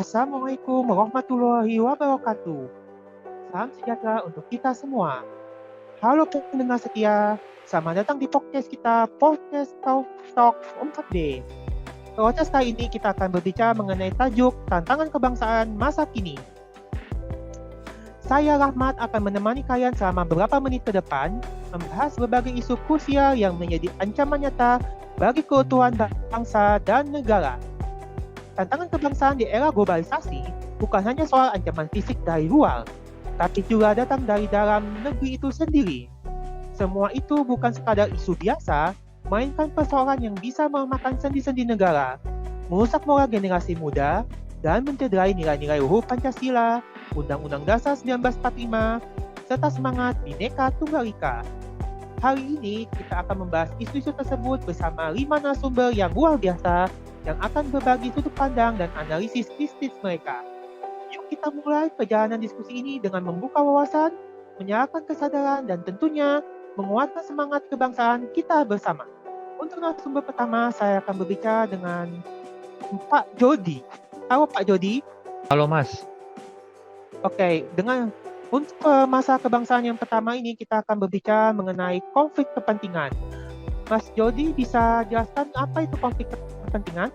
Assalamualaikum warahmatullahi wabarakatuh. Salam sejahtera untuk kita semua. Halo pendengar setia, selamat datang di podcast kita, Podcast Talk 4D. Podcast kali ini kita akan berbicara mengenai tajuk tantangan kebangsaan masa kini. Saya Rahmat akan menemani kalian selama beberapa menit ke depan, membahas berbagai isu krusial yang menjadi ancaman nyata bagi keutuhan bangsa dan negara. Tantangan kebangsaan di era globalisasi bukan hanya soal ancaman fisik dari luar, tapi juga datang dari dalam negeri itu sendiri. Semua itu bukan sekadar isu biasa, melainkan persoalan yang bisa melemahkan sendi-sendi negara, merusak moral generasi muda, dan mencederai nilai-nilai luhur Pancasila, Undang-Undang Dasar 1945, serta semangat Bhinneka Tunggal Ika. Hari ini kita akan membahas isu-isu tersebut bersama 5 narasumber yang luar biasa yang akan berbagi sudut pandang dan analisis bisnis mereka. Yuk kita mulai perjalanan diskusi ini dengan membuka wawasan, menyalakan kesadaran, dan tentunya menguatkan semangat kebangsaan kita bersama. Untuk narasumber pertama, saya akan berbicara dengan Pak Jody. Halo Pak Jody. Halo Mas. Oke, untuk masa kebangsaan yang pertama ini kita akan berbicara mengenai konflik kepentingan. Mas Jody bisa jelaskan apa itu konflik kepentingan?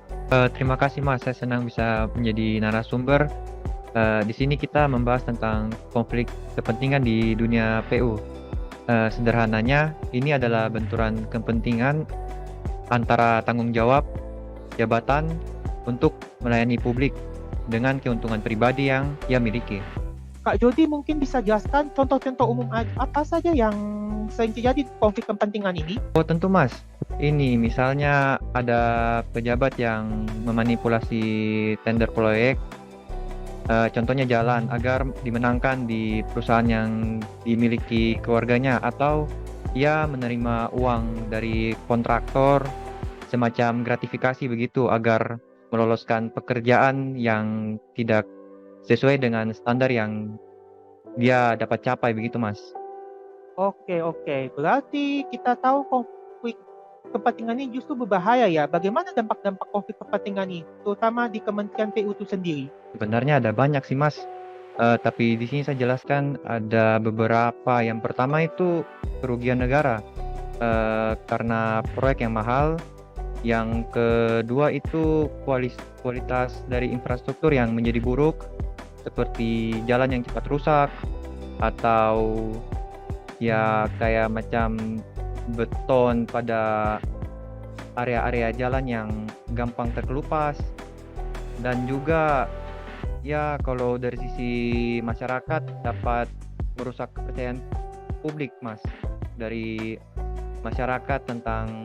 Terima kasih Mas, saya senang bisa menjadi narasumber. Di sini kita membahas tentang konflik kepentingan di dunia PU. Sederhananya, ini adalah benturan kepentingan antara tanggung jawab jabatan untuk melayani publik dengan keuntungan pribadi yang ia miliki. Kak Jody mungkin bisa jelaskan contoh-contoh umum apa saja yang sering terjadi konflik kepentingan ini? Oh tentu Mas, ini misalnya ada pejabat yang memanipulasi tender proyek, contohnya jalan agar dimenangkan di perusahaan yang dimiliki keluarganya, atau ia menerima uang dari kontraktor semacam gratifikasi begitu agar meloloskan pekerjaan yang tidak sesuai dengan standar yang dia dapat capai begitu Mas. Oke. Berarti kita tahu konflik kepentingan ini justru berbahaya ya. Bagaimana dampak-dampak konflik kepentingan ini, terutama di Kementerian PU itu sendiri? Sebenarnya ada banyak sih Mas, tapi di sini saya jelaskan ada beberapa. Yang pertama itu kerugian negara karena proyek yang mahal. Yang kedua itu kualitas dari infrastruktur yang menjadi buruk, seperti jalan yang cepat rusak, atau ya kayak macam beton pada area-area jalan yang gampang terkelupas. Dan juga ya kalau dari sisi masyarakat dapat merusak kepercayaan publik Mas, dari masyarakat tentang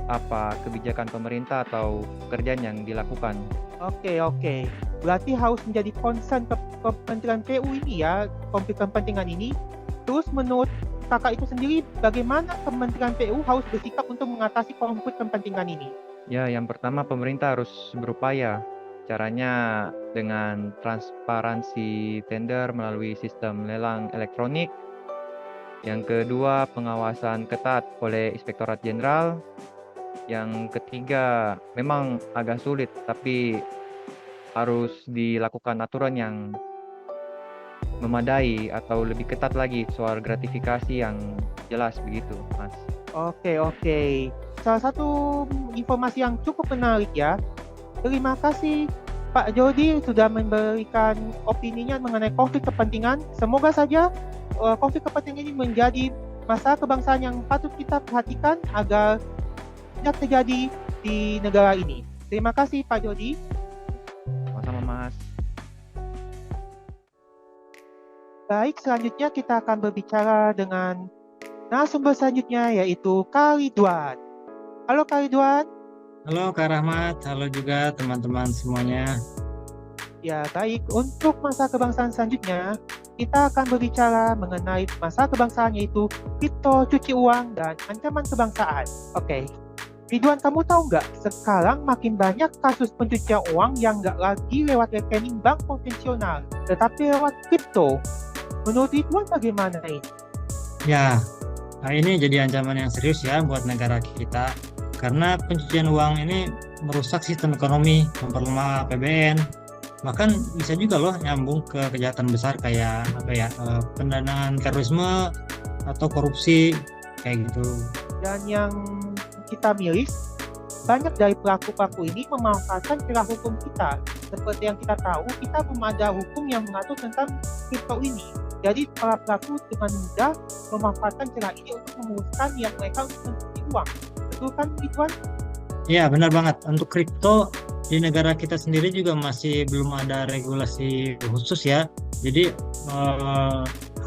apa kebijakan pemerintah atau pekerjaan yang dilakukan. Oke. Berarti harus menjadi concern Kementerian PU ini ya, konflik kepentingan ini. Terus menurut kakak itu sendiri, bagaimana Kementerian PU harus bersikap untuk mengatasi konflik kepentingan ini? Ya, yang pertama pemerintah harus berupaya. Caranya dengan transparansi tender melalui sistem lelang elektronik. Yang kedua, pengawasan ketat oleh Inspektorat Jenderal. Yang ketiga, memang agak sulit, tapi harus dilakukan aturan yang memadai atau lebih ketat lagi soal gratifikasi yang jelas begitu, Mas. Oke. Salah satu informasi yang cukup menarik ya. Terima kasih Pak Jody sudah memberikan opininya mengenai konflik kepentingan. Semoga saja konflik kepentingan ini menjadi masalah kebangsaan yang patut kita perhatikan agar tidak terjadi di negara ini. Terima kasih Pak Jody. Sama-sama Mas. Baik, selanjutnya kita akan berbicara dengan narasumber selanjutnya, yaitu Kak Ridwan. Halo Kak Ridwan. Halo Kak Rahmat, halo juga teman-teman semuanya. Ya baik, untuk masa kebangsaan selanjutnya kita akan berbicara mengenai masa kebangsaan, yaitu kripto, cuci uang, dan ancaman kebangsaan. Oke. Ridwan, kamu tahu nggak, sekarang makin banyak kasus pencucian uang yang nggak lagi lewat rekening bank konvensional, tetapi lewat kripto. Menurut Ridwan bagaimana ini? Ya, ini jadi ancaman yang serius ya buat negara kita. Karena pencucian uang ini merusak sistem ekonomi, memperlemah APBN, bahkan bisa juga loh nyambung ke kejahatan besar kayak pendanaan terorisme atau korupsi kayak gitu. Dan yang kita miris, banyak dari pelaku-pelaku ini memanfaatkan celah hukum kita. Seperti yang kita tahu, kita belum ada hukum yang mengatur tentang kripto ini. Jadi para pelaku dengan mudah memanfaatkan celah ini untuk memuluskan niat mereka untuk mencuri uang. Betul kan, Ridwan? Iya, benar banget. Untuk kripto di negara kita sendiri juga masih belum ada regulasi khusus ya. Jadi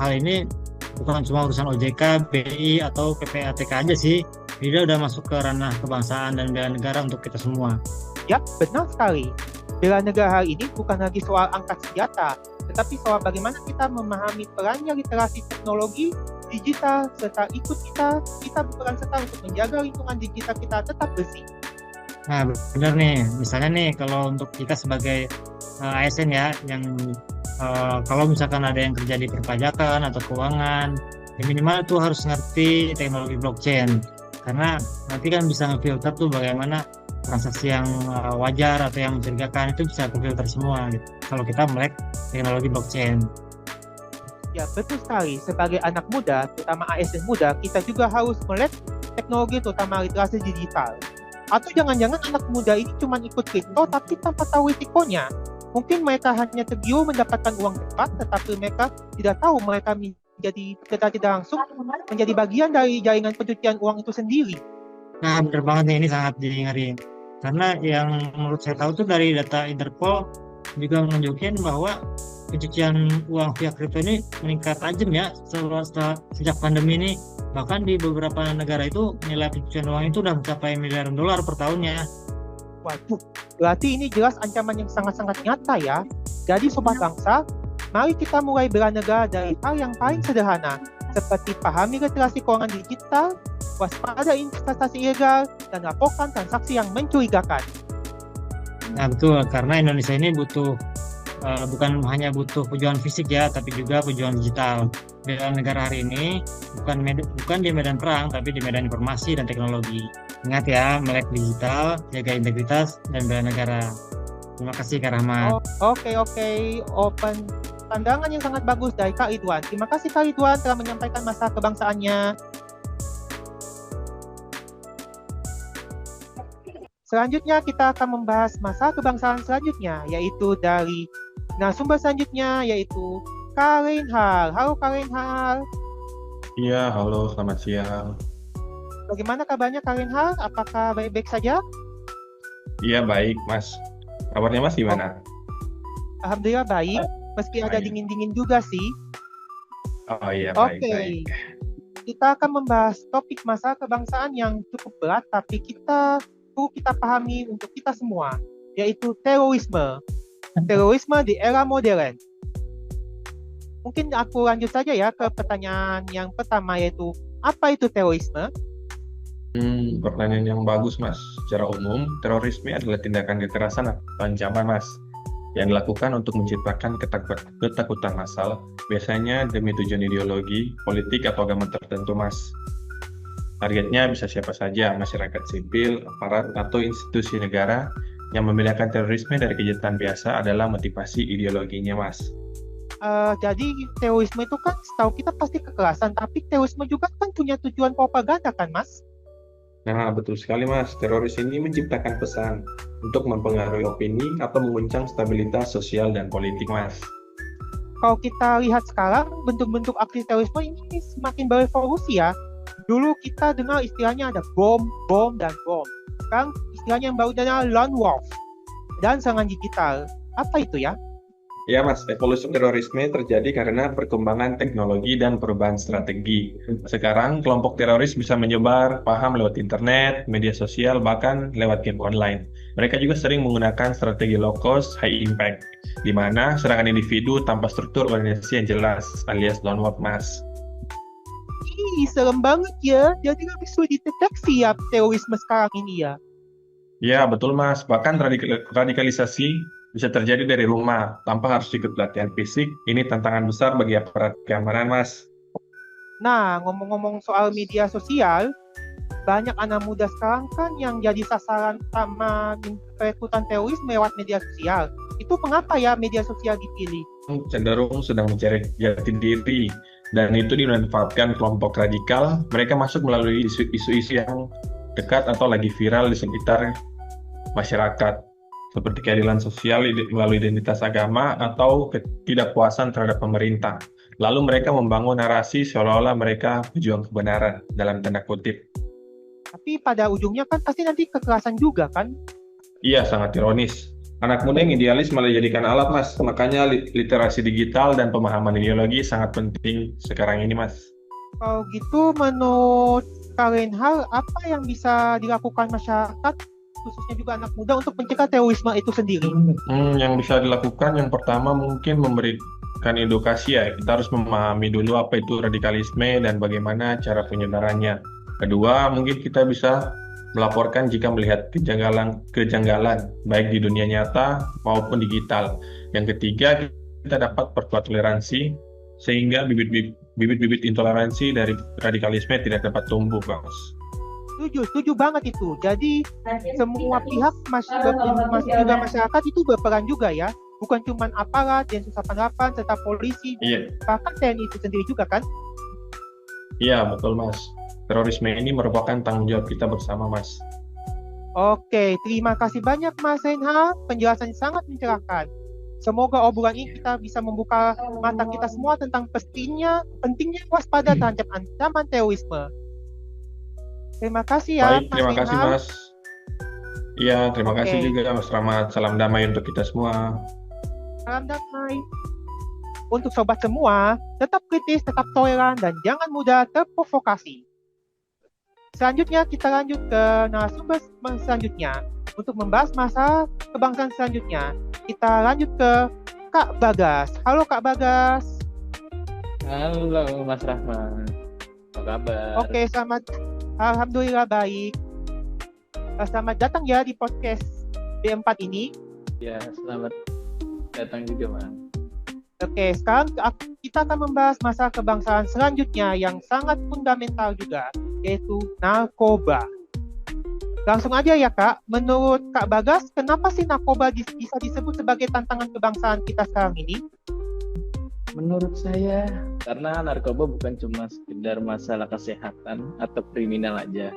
hal ini bukan cuma urusan OJK, BI atau PPATK aja sih. Dia udah masuk ke ranah kebangsaan dan bela negara untuk kita semua. Ya, benar sekali. Bela negara ini bukan lagi soal angkat senjata, tetapi soal bagaimana kita memahami perannya literasi teknologi digital serta ikut kita berperan serta untuk menjaga lingkungan digital kita tetap bersih. Nah, benar nih. Misalnya nih, kalau untuk kita sebagai ASN ya, yang kalau misalkan ada yang kerja di perpajakan atau keuangan, ya minimal tuh harus ngerti teknologi blockchain. Karena nanti kan bisa ngefilter tuh bagaimana transaksi yang wajar atau yang mencurigakan itu bisa kefilter semua gitu. Kalau kita melek teknologi blockchain. Ya, betul sekali. Sebagai anak muda, terutama ASN muda, kita juga harus melek teknologi terutama literasi digital. Atau jangan-jangan anak muda ini cuma ikut kripto tapi tanpa tahu risikonya. Mungkin mereka hanya tergiur mendapatkan uang cepat, tetapi mereka tidak tahu mereka menjadi tidak langsung menjadi bagian dari jaringan pencucian uang itu sendiri. Nah, benar banget nih, ini sangat ngeri. Karena yang menurut saya tahu tuh dari data Interpol juga menunjukkan bahwa pencucian uang via kripto ini meningkat tajam ya sejak pandemi ini. Bahkan di beberapa negara itu nilai pencucian uang itu udah mencapai miliaran dolar per tahunnya. Waduh, berarti ini jelas ancaman yang sangat-sangat nyata ya. Jadi sobat bangsa, mari kita mulai bela negara dari hal yang paling sederhana, seperti pahami literasi keuangan digital, waspada investasi ilegal, dan laporkan transaksi yang mencurigakan. Nah betul, karena Indonesia ini butuh bukan hanya butuh pejuang fisik ya, tapi juga pejuang digital. Bela negara hari ini bukan di medan perang, tapi di medan informasi dan teknologi. Ingat ya, melek digital, jaga integritas, dan bela negara. Terima kasih Kak Rahmat. Oke. Open pandangan yang sangat bagus dari Kak Ridwan. Terima kasih Kak Ridwan telah menyampaikan masa kebangsaannya. Selanjutnya kita akan membahas masa kebangsaan selanjutnya, yaitu dari narasumber selanjutnya, yaitu Kak Reinhard. Halo Kak Reinhard. Iya, halo, selamat siang. Bagaimana kabarnya Kak Reinhard? Apakah baik-baik saja? Iya, baik, Mas. Kabarnya Mas gimana? Alhamdulillah baik, meski ada Baik. dingin-dingin juga sih. Oh iya, Oke, baik. kita akan membahas topik masa kebangsaan yang cukup berat, tapi perlu kita pahami untuk kita semua, yaitu terorisme. Terorisme di era modern. Mungkin aku lanjut saja ya ke pertanyaan yang pertama, yaitu apa itu terorisme? Pertanyaan yang bagus, Mas. Secara umum, terorisme adalah tindakan kekerasan atau ancaman, Mas, yang dilakukan untuk menciptakan ketakutan massal, biasanya demi tujuan ideologi, politik, atau agama tertentu, Mas. Targetnya bisa siapa saja, masyarakat sipil, aparat, atau institusi negara. Yang membedakan terorisme dari kejahatan biasa adalah motivasi ideologinya, Mas. Jadi terorisme itu kan setahu kita pasti kekerasan, tapi terorisme juga kan punya tujuan propaganda kan, Mas? Nah, betul sekali, Mas. Teroris ini menciptakan pesan untuk mempengaruhi opini atau menguncang stabilitas sosial dan politik, Mas. Kalau kita lihat sekarang, bentuk-bentuk aksi terorisme ini semakin berevolusi ya. Dulu kita dengar istilahnya ada bom, dan bom. Sekarang istilahnya yang baru adalah lone wolf dan serangan digital. Apa itu ya? Ya, Mas, evolusi terorisme terjadi karena perkembangan teknologi dan perubahan strategi. Sekarang, kelompok teroris bisa menyebar paham lewat internet, media sosial, bahkan lewat game online. Mereka juga sering menggunakan strategi low cost, high impact, di mana serangan individu tanpa struktur organisasi yang jelas, alias lone wolf, Mas. Ih, serem banget ya. Jadi lebih sulit dideteksi ya terorisme sekarang ini ya. Ya, betul, Mas. Bahkan radikalisasi bisa terjadi dari rumah, tanpa harus ikut pelatihan fisik. Ini tantangan besar bagi aparat keamanan, Mas. Nah, ngomong-ngomong soal media sosial, banyak anak muda sekarang kan yang jadi sasaran utama perekrutan teroris lewat media sosial. Itu mengapa ya media sosial dipilih? Cenderung sedang mencari jati diri, dan itu dimanfaatkan kelompok radikal. Mereka masuk melalui isu-isu yang dekat atau lagi viral di sekitar masyarakat, seperti keadilan sosial melalui identitas agama atau ketidakpuasan terhadap pemerintah. Lalu mereka membangun narasi seolah-olah mereka pejuang kebenaran, dalam tanda kutip. Tapi pada ujungnya kan pasti nanti kekerasan juga kan? Iya, sangat ironis. Anak muda yang idealis malah dijadikan alat, Mas. Makanya literasi digital dan pemahaman ideologi sangat penting sekarang ini, Mas. Kalau gitu menurut Kak Reinhard, apa yang bisa dilakukan masyarakat, khususnya juga anak muda, untuk mencegah terorisme itu sendiri? Yang bisa dilakukan, yang pertama mungkin memberikan edukasi ya. Kita harus memahami dulu apa itu radikalisme dan bagaimana cara penyebarannya. Kedua, mungkin kita bisa melaporkan jika melihat kejanggalan, baik di dunia nyata maupun digital. Yang ketiga, kita dapat perkuat toleransi, sehingga bibit-bibit intoleransi dari radikalisme tidak dapat tumbuh, Mas. Setuju banget itu. Jadi semua pihak masih juga masyarakat itu berperan juga ya. Bukan cuma aparat, Densus 88, serta polisi, bahkan TNI itu sendiri juga kan? Iya, betul, Mas. Terorisme ini merupakan tanggung jawab kita bersama, Mas. Oke, terima kasih banyak Mas Reinhard. Penjelasan sangat mencerahkan. Semoga obrolan ini kita bisa membuka mata kita semua tentang pentingnya waspada terhadap ancaman terorisme. Terima kasih ya, Baik, terima kasih, Mas. Iya, terima kasih juga, Mas Rahmat. Salam damai untuk kita semua. Salam damai. Untuk sobat semua, tetap kritis, tetap toleran, dan jangan mudah terprovokasi. Selanjutnya kita lanjut ke narasumber selanjutnya. Untuk membahas masalah kebangsaan selanjutnya, kita lanjut ke Kak Bagas. Halo Kak Bagas. Halo Mas Rahman. Apa kabar? Oke, selamat. Alhamdulillah baik. Selamat datang ya di podcast B4 ini. Ya, selamat datang juga, Mas. Oke, sekarang kita akan membahas masalah kebangsaan selanjutnya yang sangat fundamental juga, yaitu narkoba. Langsung aja ya Kak, menurut Kak Bagas, kenapa sih narkoba bisa disebut sebagai tantangan kebangsaan kita sekarang ini? Menurut saya, karena narkoba bukan cuma sekedar masalah kesehatan atau kriminal aja.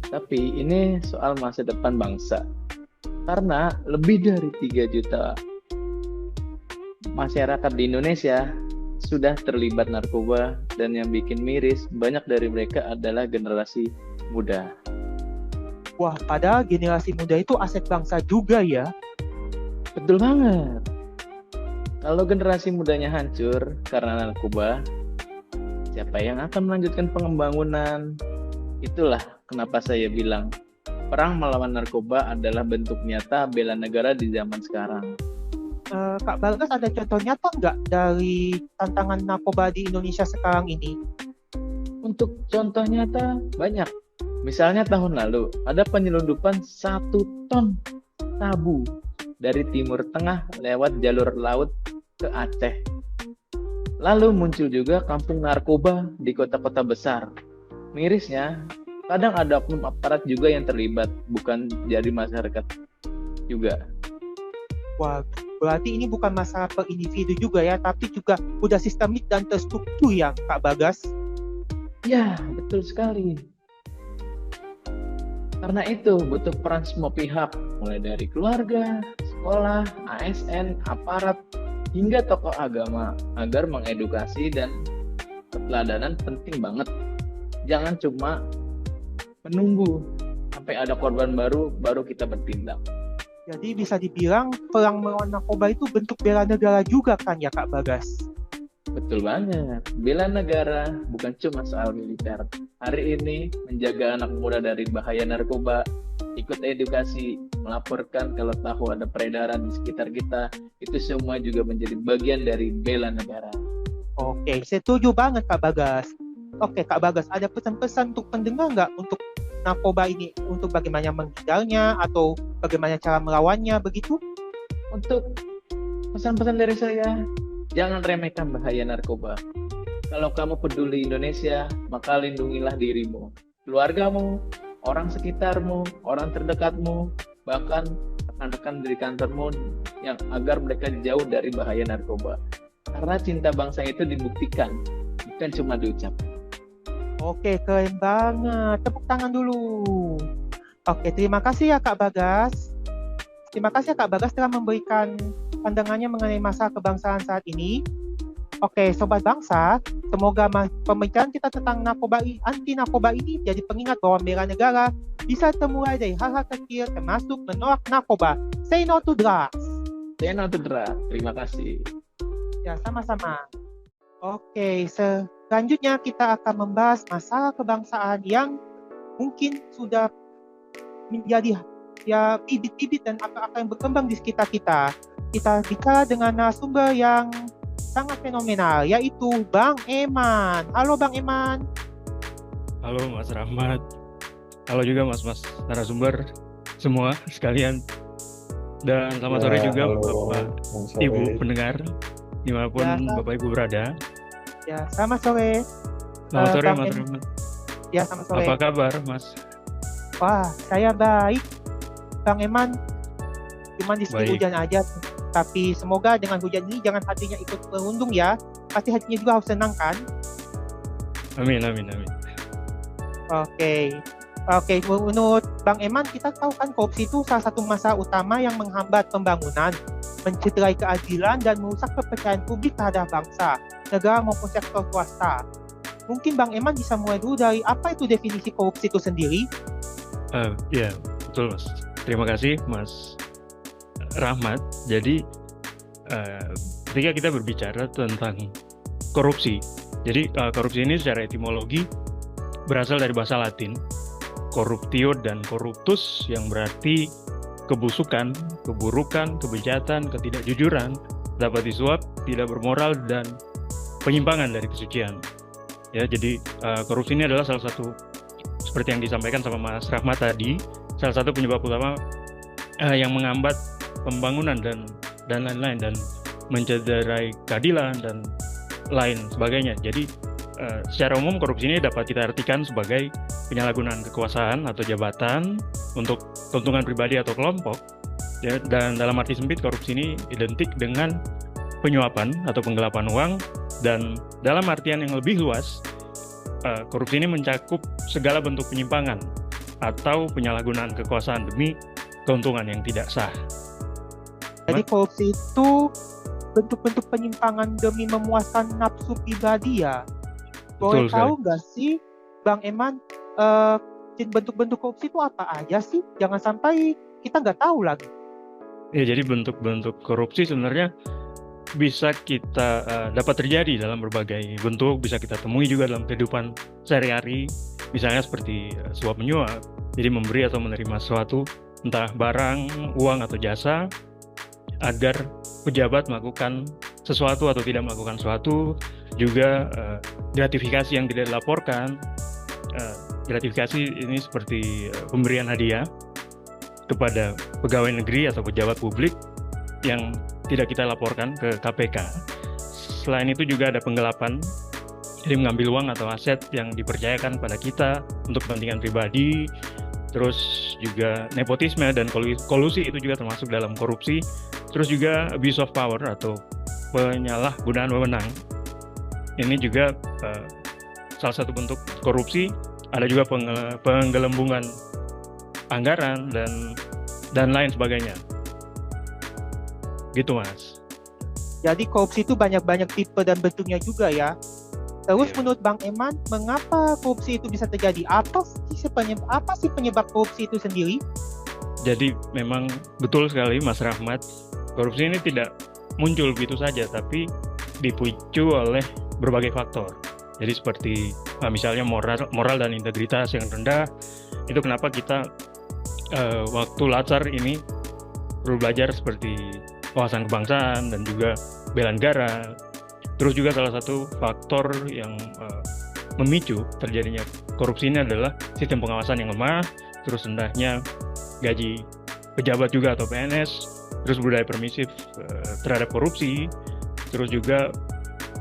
Tapi ini soal masa depan bangsa. Karena lebih dari 3 juta masyarakat di Indonesia sudah terlibat narkoba, dan yang bikin miris, banyak dari mereka adalah generasi muda. Wah, padahal generasi muda itu aset bangsa juga ya. Betul banget. Kalau generasi mudanya hancur karena narkoba, siapa yang akan melanjutkan pembangunan? Itulah kenapa saya bilang perang melawan narkoba adalah bentuk nyata bela negara di zaman sekarang. Kak Bagas, ada contoh nyata nggak dari tantangan narkoba di Indonesia sekarang ini? Untuk contoh nyata banyak. Misalnya tahun lalu ada penyelundupan 1 ton sabu dari Timur Tengah lewat jalur laut ke Aceh. Lalu muncul juga kampung narkoba di kota-kota besar. Mirisnya, kadang ada oknum aparat juga yang terlibat, bukan dari masyarakat juga. Wah, berarti ini bukan masalah per individu juga ya, tapi juga udah sistemik dan terstruktur ya, Kak Bagas? Ya, betul sekali. Karena itu butuh peran semua pihak, mulai dari keluarga, sekolah, ASN, aparat, hingga tokoh agama, agar mengedukasi, dan keteladanan penting banget. Jangan cuma menunggu sampai ada korban baru kita bertindak. Jadi bisa dibilang perang melawan narkoba itu bentuk bela negara juga kan ya Kak Bagas? Betul banget. Bela negara bukan cuma soal militer. Hari ini menjaga anak muda dari bahaya narkoba, ikut edukasi, melaporkan kalau tahu ada peredaran di sekitar kita, itu semua juga menjadi bagian dari bela negara. Oke, setuju banget Kak Bagas. Oke Kak Bagas, ada pesan-pesan untuk pendengar nggak untuk narkoba ini, untuk bagaimana menghindarnya atau bagaimana cara melawannya begitu? Untuk pesan-pesan dari saya, jangan remehkan bahaya narkoba. Kalau kamu peduli Indonesia, maka lindungilah dirimu, keluargamu, orang sekitarmu, orang terdekatmu, bahkan rekan-rekan dari kantormu yang agar mereka jauh dari bahaya narkoba. Karena cinta bangsa itu dibuktikan, bukan cuma diucapkan. Oke, keren banget. Tepuk tangan dulu. Oke, terima kasih ya Kak Bagas. Terima kasih ya Kak Bagas telah memberikan pandangannya mengenai masalah kebangsaan saat ini. Oke, Sobat Bangsa, semoga pembicaraan kita tentang anti narkoba ini jadi pengingat bahwa bela negara bisa dimulai dari hal-hal kecil termasuk menolak narkoba. Say no to drugs. Saya Notudra, terima kasih. Ya, sama-sama. Oke, selanjutnya kita akan membahas masalah kebangsaan yang mungkin sudah menjadi ya bibit-bibit dan akar-akar yang berkembang di sekitar kita. Kita bicara dengan narasumber yang sangat fenomenal, yaitu Bang Eman. Halo Bang Eman. Halo Mas Rahmat. Halo juga Mas-mas narasumber semua sekalian. Dan selamat sore juga Bapak Ibu pendengar dimanapun Ya, Bapak Ibu berada. Ya, selamat sore. Selamat sore Bang Mas Eman. Rahmat. Ya, selamat sore. Apa kabar Mas? Wah, saya baik. Bang Eman, cuman di sini Baik. hujan aja. Tapi semoga dengan hujan ini jangan hatinya ikut merundung ya. Pasti hatinya juga harus senang kan? Amin. Oke, menurut Bang Eman, kita tahu kan korupsi itu salah satu masalah utama yang menghambat pembangunan, mencederai keadilan, dan merusak kepercayaan publik terhadap bangsa, negara maupun sektor swasta. Mungkin Bang Eman bisa mulai dulu dari apa itu definisi korupsi itu sendiri? Ya, betul Mas. Terima kasih Mas Rahmat. Jadi ketika kita berbicara tentang korupsi, jadi korupsi ini secara etimologi berasal dari bahasa Latin corruptio dan corruptus, yang berarti kebusukan, keburukan, kebejatan, ketidakjujuran, dapat disuap, tidak bermoral, dan penyimpangan dari kesucian. Ya, jadi korupsi ini adalah salah satu, seperti yang disampaikan sama Mas Rahmat tadi, salah satu penyebab utama yang menghambat pembangunan dan lain-lain, dan mencederai keadilan dan lain sebagainya. Jadi secara umum korupsi ini dapat kita artikan sebagai penyalahgunaan kekuasaan atau jabatan untuk keuntungan pribadi atau kelompok, ya, dan dalam arti sempit korupsi ini identik dengan penyuapan atau penggelapan uang, dan dalam artian yang lebih luas korupsi ini mencakup segala bentuk penyimpangan atau penyalahgunaan kekuasaan demi keuntungan yang tidak sah. Jadi korupsi itu bentuk-bentuk penyimpangan demi memuaskan nafsu pribadi ya. Boleh Betul sekali. tahu nggak sih Bang Eman, bentuk-bentuk korupsi itu apa aja sih? Jangan sampai kita nggak tahu lagi. Ya, jadi bentuk-bentuk korupsi sebenarnya bisa kita dapat terjadi dalam berbagai bentuk, bisa kita temui juga dalam kehidupan sehari-hari, misalnya seperti suap menyuap, jadi memberi atau menerima sesuatu, entah barang, uang atau jasa, agar pejabat melakukan sesuatu atau tidak melakukan sesuatu. Juga gratifikasi yang tidak dilaporkan. Gratifikasi ini seperti pemberian hadiah kepada pegawai negeri atau pejabat publik yang tidak kita laporkan ke KPK. Selain itu juga ada penggelapan, jadi mengambil uang atau aset yang dipercayakan pada kita untuk kepentingan pribadi. Terus juga nepotisme dan kolusi itu juga termasuk dalam korupsi. Terus juga abuse of power atau penyalahgunaan wewenang. Ini juga salah satu bentuk korupsi. Ada juga penggelembungan anggaran dan lain sebagainya. Gitu Mas. Jadi korupsi itu banyak-banyak tipe dan bentuknya juga ya. Terus Iya. menurut Bang Eman, mengapa korupsi itu bisa terjadi? Apa sih penyebab korupsi itu sendiri? Jadi memang betul sekali Mas Rahmat, korupsi ini tidak muncul begitu saja, tapi dipicu oleh berbagai faktor. Jadi seperti misalnya moral dan integritas yang rendah. Itu kenapa kita waktu latsar ini perlu belajar seperti wawasan kebangsaan dan juga bela negara. Terus juga salah satu faktor yang memicu terjadinya korupsi ini adalah sistem pengawasan yang lemah, terus rendahnya gaji pejabat juga atau PNS, terus budaya permisif terhadap korupsi, terus juga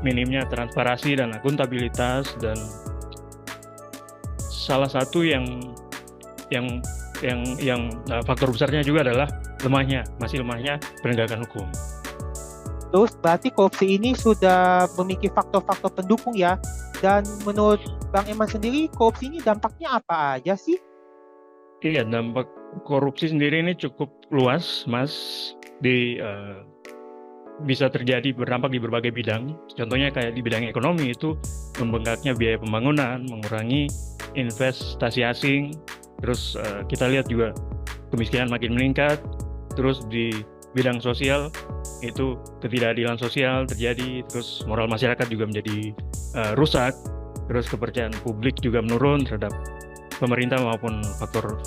minimnya transparansi dan akuntabilitas, dan salah satu yang faktor besarnya juga adalah masih lemahnya penegakan hukum. Terus berarti korupsi ini sudah memiliki faktor-faktor pendukung ya. Dan menurut Bang Eman sendiri, korupsi ini dampaknya apa aja sih? Iya, dampak korupsi sendiri ini cukup luas, Mas. Bisa terjadi berdampak di berbagai bidang. Contohnya kayak di bidang ekonomi itu membengkaknya biaya pembangunan, mengurangi investasi asing. Terus kita lihat juga kemiskinan makin meningkat. Terus di bidang sosial itu ketidakadilan sosial terjadi, terus moral masyarakat juga menjadi rusak, terus kepercayaan publik juga menurun terhadap pemerintah maupun faktor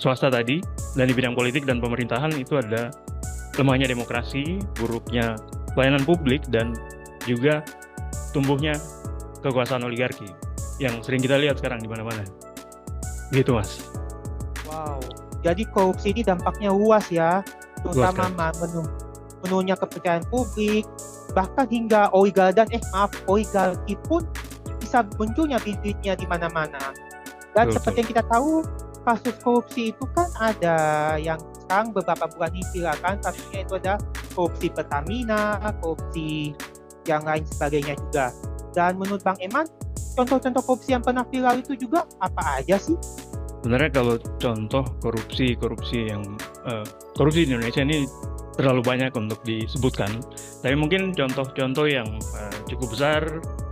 swasta tadi. Dan di bidang politik dan pemerintahan itu ada lemahnya demokrasi, buruknya pelayanan publik, dan juga tumbuhnya kekuasaan oligarki yang sering kita lihat sekarang di mana-mana. Gitu, Mas. Wow, jadi korupsi ini dampaknya luas ya, terutama menurunnya kepercayaan publik, bahkan hingga oligarki pun bisa munculnya bibitnya di mana-mana. Dan Betul. seperti yang kita tahu, kasus korupsi itu kan ada yang sekarang beberapa bulan ini viral, kasusnya itu ada korupsi Pertamina, korupsi yang lain sebagainya juga. Dan menurut Bang Eman, contoh-contoh korupsi yang pernah viral itu juga apa aja sih? Sebenarnya kalau contoh korupsi di Indonesia ini terlalu banyak untuk disebutkan. Tapi mungkin contoh-contoh yang cukup besar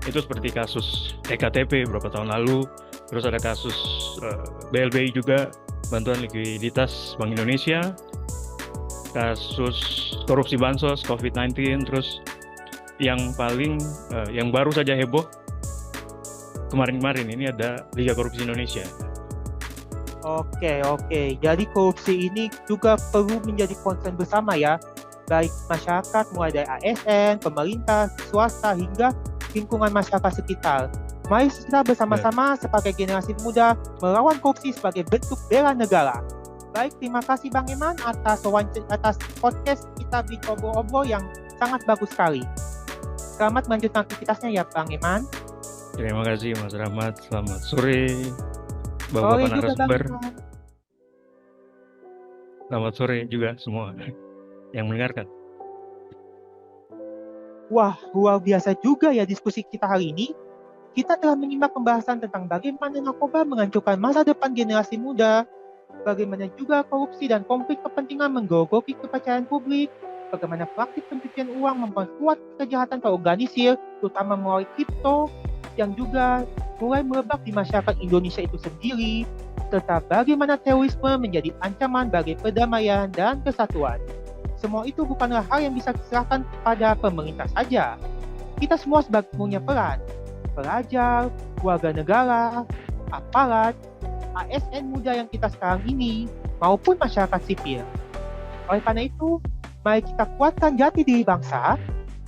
itu seperti kasus EKTP beberapa tahun lalu, terus ada kasus BLBI juga, bantuan likuiditas Bank Indonesia, kasus korupsi bansos COVID-19, terus yang baru saja heboh kemarin-kemarin ini ada Liga Korupsi Indonesia. Oke. Jadi korupsi ini juga perlu menjadi concern bersama ya, baik masyarakat mulai dari ASN, pemerintah, swasta hingga lingkungan masyarakat sekitar. Mari kita bersama-sama sebagai generasi muda melawan korupsi sebagai bentuk bela negara. Baik, terima kasih Bang Eman atas podcast kita di Obrol-Obrol yang sangat bagus sekali. Selamat melanjutkan aktivitasnya ya Bang Eman. Terima kasih Mas Rahmat, selamat sore Bapak-bapak narasumber. Selamat sore juga semua yang mendengarkan. Wah, luar biasa juga ya diskusi kita hari ini. Kita telah menyimak pembahasan tentang bagaimana narkoba menghancurkan masa depan generasi muda, bagaimana juga korupsi dan konflik kepentingan menggerogoti kepercayaan publik, bagaimana praktik pencucian uang memperkuat kejahatan terorganisir, terutama melalui kripto, yang juga mulai merebak di masyarakat Indonesia itu sendiri, serta bagaimana terorisme menjadi ancaman bagi perdamaian dan kesatuan. Semua itu bukanlah hal yang bisa diserahkan pada pemerintah saja. Kita semua sebagai punya peran, pelajar, warga negara, aparat, ASN muda yang kita sekarang ini, maupun masyarakat sipil. Oleh karena itu, mari kita kuatkan jati diri bangsa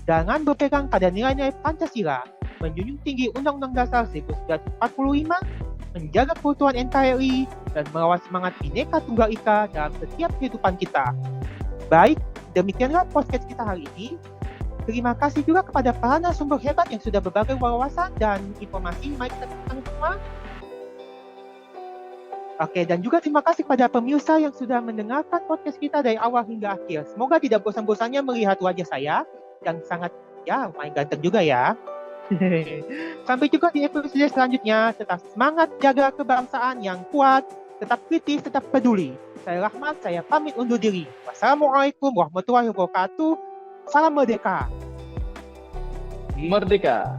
dengan berpegang pada nilai-nilai Pancasila, menjunjung tinggi Undang-Undang Dasar 1945, menjaga keutuhan NKRI, dan melawan semangat Bhinneka Tunggal Ika dalam setiap kehidupan kita. Baik, demikianlah podcast kita hari ini. Terima kasih juga kepada para narasumber hebat yang sudah berbagai wawasan dan informasi. Mari kita tepuk semua. Oke, dan juga terima kasih kepada pemirsa yang sudah mendengarkan podcast kita dari awal hingga akhir. Semoga tidak bosan-bosannya melihat wajah saya yang sangat, lumayan ganteng juga ya. Sampai jumpa di episode selanjutnya. Tetap semangat jaga kebangsaan yang kuat, tetap kritis, tetap peduli. Saya Rahmat, saya pamit undur diri. Wassalamualaikum warahmatullahi wabarakatuh. Salam merdeka. Merdeka.